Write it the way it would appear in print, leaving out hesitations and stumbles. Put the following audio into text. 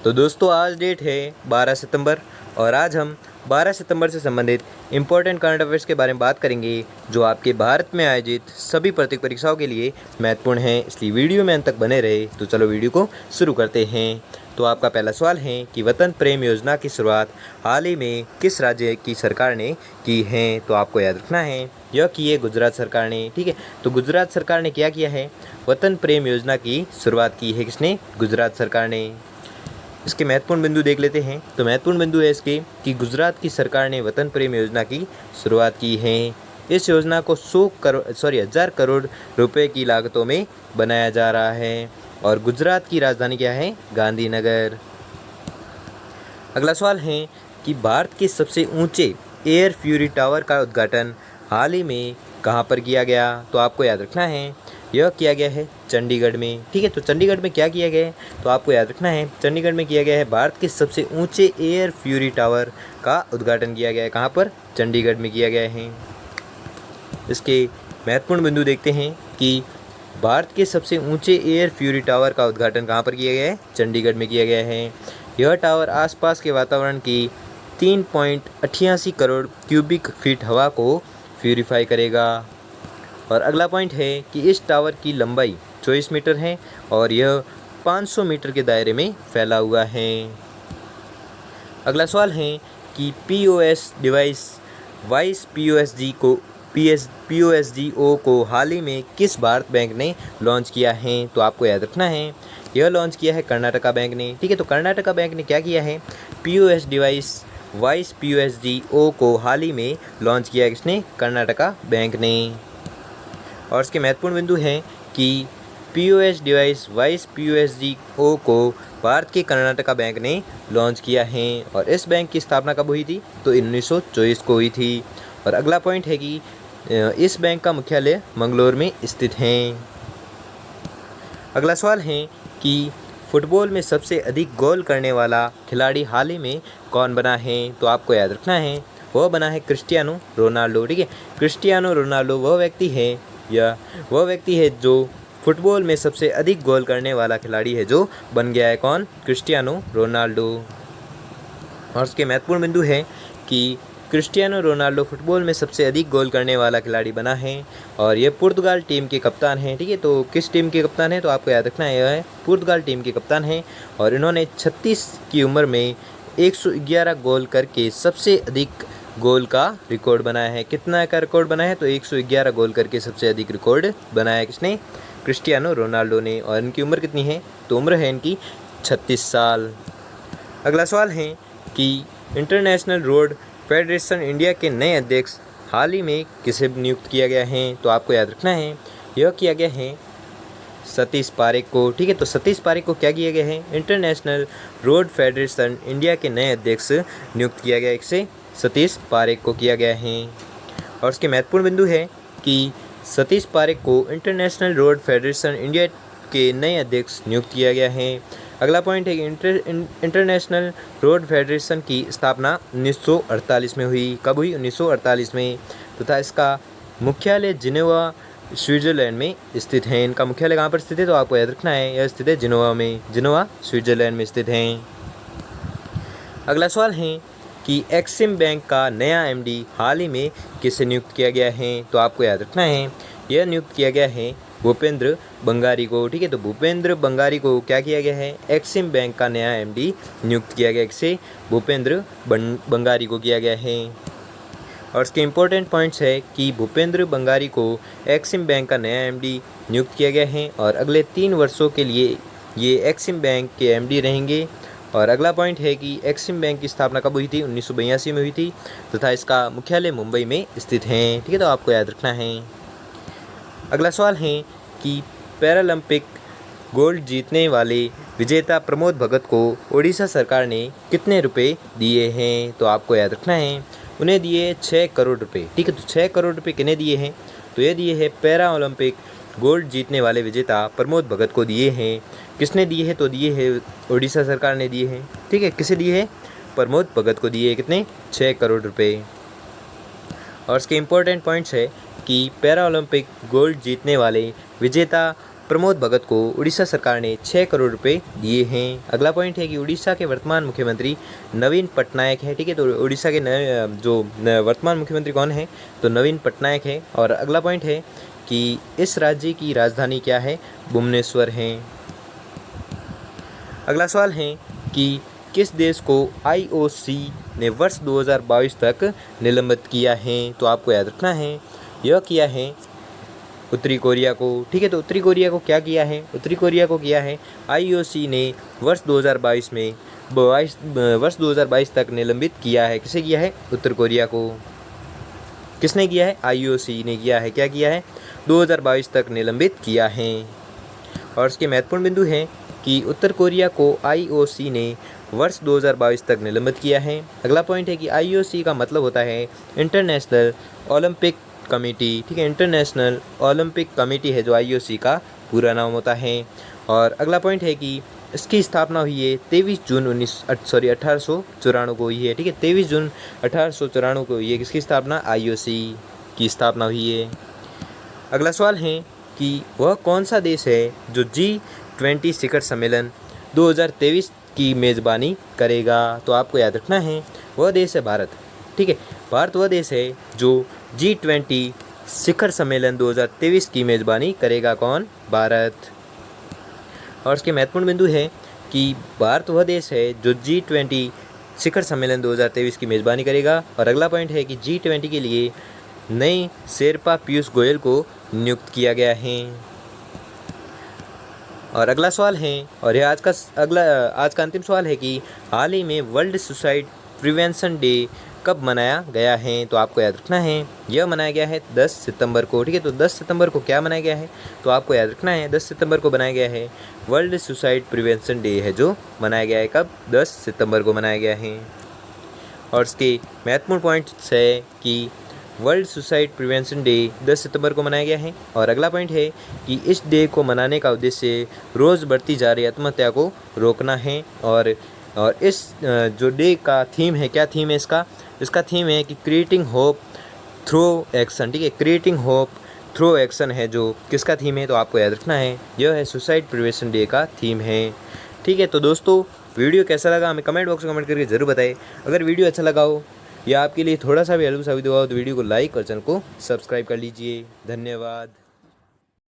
तो दोस्तों आज डेट है 12 सितंबर और आज हम 12 सितंबर से संबंधित इम्पोर्टेंट करंट अफेयर्स के बारे में बात करेंगे जो आपके भारत में आयोजित सभी प्रतियोगिता परीक्षाओं के लिए महत्वपूर्ण हैं। इसलिए वीडियो में अंत तक बने रहे। तो चलो वीडियो को शुरू करते हैं। तो आपका पहला सवाल है कि वतन प्रेम योजना की शुरुआत हाल ही में किस राज्य की सरकार ने की है। तो आपको याद रखना है यह की है गुजरात सरकार ने। ठीक है, तो गुजरात सरकार ने क्या किया है, वतन प्रेम योजना की शुरुआत की है किसने, गुजरात सरकार ने। इसके महत्वपूर्ण बिंदु देख लेते हैं। तो महत्वपूर्ण बिंदु है इसके कि गुजरात की सरकार ने वतन प्रेम योजना की शुरुआत की है। इस योजना को 1000 करोड़ रुपए की लागतों में बनाया जा रहा है और गुजरात की राजधानी क्या है, गांधीनगर। अगला सवाल है कि भारत के सबसे ऊंचे एयर फ्यूरी टावर का उद्घाटन हाल ही में कहाँ पर किया गया। तो आपको याद रखना है यह किया गया है चंडीगढ़ में। ठीक है, तो चंडीगढ़ में क्या किया गया है, तो आपको याद रखना है चंडीगढ़ में किया गया है भारत के सबसे ऊंचे एयर फ्यूरी टावर का उद्घाटन किया गया है। कहाँ पर, चंडीगढ़ में किया गया है। इसके महत्वपूर्ण बिंदु देखते हैं कि भारत के सबसे ऊंचे एयर फ्यूरी टावर का उद्घाटन कहाँ पर किया गया है, चंडीगढ़ में किया गया है। यह टावर आसपास के वातावरण की 3.88 करोड़ क्यूबिक फीट हवा को प्यूरीफाई करेगा। और अगला पॉइंट है कि इस टावर की लंबाई 24 मीटर है और यह 500 मीटर के दायरे में फैला हुआ है। अगला सवाल है कि पीओएस डिवाइस वाइस पीओएसडीओ को हाल ही में किस भारत बैंक ने लॉन्च किया है। तो आपको याद रखना है यह लॉन्च किया है कर्नाटका बैंक ने। ठीक है, तो कर्नाटका बैंक ने क्या किया है, पीओएस डिवाइस वाइस पीओएसडीओ को हाल ही में लॉन्च किया है किसने, कर्नाटका बैंक ने। और इसके महत्वपूर्ण बिंदु हैं कि पीओएस डिवाइस वाइस पीओएसडीओ को भारत के कर्नाटका बैंक ने लॉन्च किया है और इस बैंक की स्थापना कब हुई थी, तो 1924 को हुई थी। और अगला पॉइंट है कि इस बैंक का मुख्यालय मंगलोर में स्थित है। अगला सवाल है कि फुटबॉल में सबसे अधिक गोल करने वाला खिलाड़ी हाल ही में कौन बना है। तो आपको याद रखना है वह बना है क्रिस्टियानो रोनाल्डो। ठीक है, क्रिस्टियानो रोनाल्डो वह व्यक्ति है जो फुटबॉल में सबसे अधिक गोल करने वाला खिलाड़ी है जो बन गया है, कौन, क्रिस्टियानो रोनाल्डो। और उसके महत्वपूर्ण बिंदु है कि क्रिस्टियानो रोनाल्डो फुटबॉल में सबसे अधिक गोल करने वाला खिलाड़ी बना है और ये पुर्तगाल टीम के कप्तान हैं। ठीक है, तो किस टीम के कप्तान हैं, तो आपको याद रखना है यह है पुर्तगाल टीम के कप्तान हैं और इन्होंने 36 की उम्र में 111 गोल करके सबसे अधिक गोल का रिकॉर्ड बनाया है। कितना का रिकॉर्ड बनाया है, तो 111 गोल करके सबसे अधिक रिकॉर्ड बनाया है किसने, क्रिस्टियानो रोनाल्डो ने। और इनकी उम्र कितनी है, तो उम्र है इनकी 36 साल। अगला सवाल है कि इंटरनेशनल रोड फेडरेशन इंडिया के नए अध्यक्ष हाल ही में किसे नियुक्त किया गया है। तो आपको याद रखना है यह किया गया है सतीश पारेख को। ठीक है, तो सतीश पारेख को क्या किया गया है, इंटरनेशनल रोड फेडरेशन इंडिया के नए अध्यक्ष नियुक्त किया गया है, इसे सतीश पारेख को किया गया है। और उसके महत्वपूर्ण बिंदु है कि सतीश पारेख को इंटरनेशनल रोड फेडरेशन इंडिया के नए अध्यक्ष नियुक्त किया गया है। अगला पॉइंट है कि इंटरनेशनल रोड फेडरेशन की स्थापना 1948 में हुई। कब हुई, 1948 में, तथा इसका मुख्यालय जिनेवा स्विट्जरलैंड में स्थित है। इनका मुख्यालय कहाँ पर स्थित है, तो आपको याद रखना है यह स्थित है जिनेवा में, जिनेवा स्विट्जरलैंड में स्थित है। अगला सवाल है कि एक्सिम बैंक का नया एमडी हाल ही में किसे नियुक्त किया गया है। तो आपको याद रखना है यह नियुक्त किया गया है भूपेंद्र बंगारी को। ठीक है, तो भूपेंद्र बंगारी को क्या किया गया है, एक्सिम बैंक का नया एमडी नियुक्त किया गया, किसे, भूपेंद्र बंगारी को किया गया है। और इसके इम्पोर्टेंट पॉइंट्स है कि भूपेंद्र बंगारी को एक्सिम बैंक का नया एमडी नियुक्त किया गया है और अगले 3 वर्षों के लिए ये एक्सिम बैंक के एमडी रहेंगे। और अगला पॉइंट है कि एक्सिम बैंक की स्थापना कब हुई थी, 1982 में हुई थी तथा इसका मुख्यालय मुंबई में स्थित है। ठीक है, तो आपको याद रखना है। अगला सवाल है कि पैरालंपिक गोल्ड जीतने वाले विजेता प्रमोद भगत को ओडिशा सरकार ने कितने रुपए दिए हैं। तो आपको याद रखना है उन्हें दिए 6 करोड़ रुपए। ठीक है, तो 6 करोड़ रुपए किन्हें दिए हैं, तो ये दिए हैं पैरा ओलंपिक गोल्ड जीतने वाले विजेता प्रमोद भगत को दिए हैं। किसने दिए हैं, तो दिए हैं ओडिशा सरकार ने दिए हैं। ठीक है, किसे दिए हैं, प्रमोद भगत को दिए, कितने, 6 करोड़ रुपए। और इसके इम्पोर्टेंट पॉइंट्स है कि पैरा ओलंपिक गोल्ड जीतने वाले विजेता प्रमोद भगत को उड़ीसा सरकार ने 6 करोड़ रुपए दिए हैं। अगला पॉइंट है कि उड़ीसा के वर्तमान मुख्यमंत्री नवीन पटनायक है। ठीक है, तो उड़ीसा के वर्तमान मुख्यमंत्री कौन है? तो नवीन पटनायक है। और अगला पॉइंट है कि इस राज्य की राजधानी क्या है? भुवनेश्वर है। अगला सवाल है कि किस देश को IOC ने वर्ष 2022 तक निलंबित किया है? तो आपको याद रखना है, यह किया है उत्तरी कोरिया को। ठीक है, तो उत्तरी कोरिया को क्या किया है? उत्तरी कोरिया को किया है IOC ने वर्ष 2022 तक निलंबित किया है। किसे किया है? उत्तर कोरिया को। किसने किया है? IOC ने किया है। क्या किया है? 2022 तक निलंबित किया है। और इसके महत्वपूर्ण बिंदु हैं कि उत्तर कोरिया को IOC ने वर्ष 2022 तक निलंबित किया है। अगला पॉइंट है कि IOC का मतलब होता है इंटरनेशनल ओलंपिक कमेटी। ठीक है, इंटरनेशनल ओलंपिक कमेटी है जो IOC का पूरा नाम होता है। और अगला पॉइंट है कि इसकी स्थापना हुई है 23 जून 1894 को हुई है। ठीक है, 23 जून 1894 को हुई है। किसकी स्थापना? IOC की स्थापना हुई है। अगला सवाल है कि वह कौन सा देश है जो G20 शिखर सम्मेलन 2023 की मेज़बानी करेगा? तो आपको याद रखना है, वह देश है भारत। ठीक है, भारत वह देश है जो G20 शिखर सम्मेलन 2023 की मेज़बानी करेगा। कौन? भारत। और इसके महत्वपूर्ण बिंदु है कि भारत वह देश है जो G20 शिखर सम्मेलन 2023 की मेज़बानी करेगा। और अगला पॉइंट है कि G20 के लिए नए शेरपा पीयूष गोयल को नियुक्त किया गया है। और अगला सवाल है, और यह आज का अंतिम सवाल है कि हाल ही में वर्ल्ड सुसाइड प्रिवेंशन डे कब मनाया गया है? तो आपको याद रखना है, यह मनाया गया है 10 सितंबर को। ठीक है, तो 10 सितंबर को क्या मनाया गया है? तो आपको याद रखना है 10 सितंबर को बनाया गया है वर्ल्ड सुसाइड प्रिवेंशन डे है, जो मनाया गया है कब? 10 सितंबर को मनाया गया है। और इसके महत्वपूर्ण पॉइंट्स है कि वर्ल्ड सुसाइड प्रिवेंशन डे 10 सितंबर को मनाया गया है। और अगला पॉइंट है कि इस डे को मनाने का उद्देश्य रोज़ बढ़ती जा रही आत्महत्या को रोकना है। और इस जो डे का थीम है, क्या थीम है इसका? इसका थीम है कि क्रिएटिंग होप थ्रू एक्शन। ठीक है, क्रिएटिंग होप थ्रू एक्शन है जो किसका थीम है? तो आपको याद रखना है, यह है सुसाइड प्रिवेंशन डे का थीम है। ठीक है, तो दोस्तों वीडियो कैसा लगा हमें कमेंट बॉक्स में कमेंट करके ज़रूर बताएं। अगर वीडियो अच्छा लगा हो या आपके लिए थोड़ा सा भी हेल्प साबित हुआ हो तो वीडियो को लाइक और चैनल को सब्सक्राइब कर लीजिए। धन्यवाद।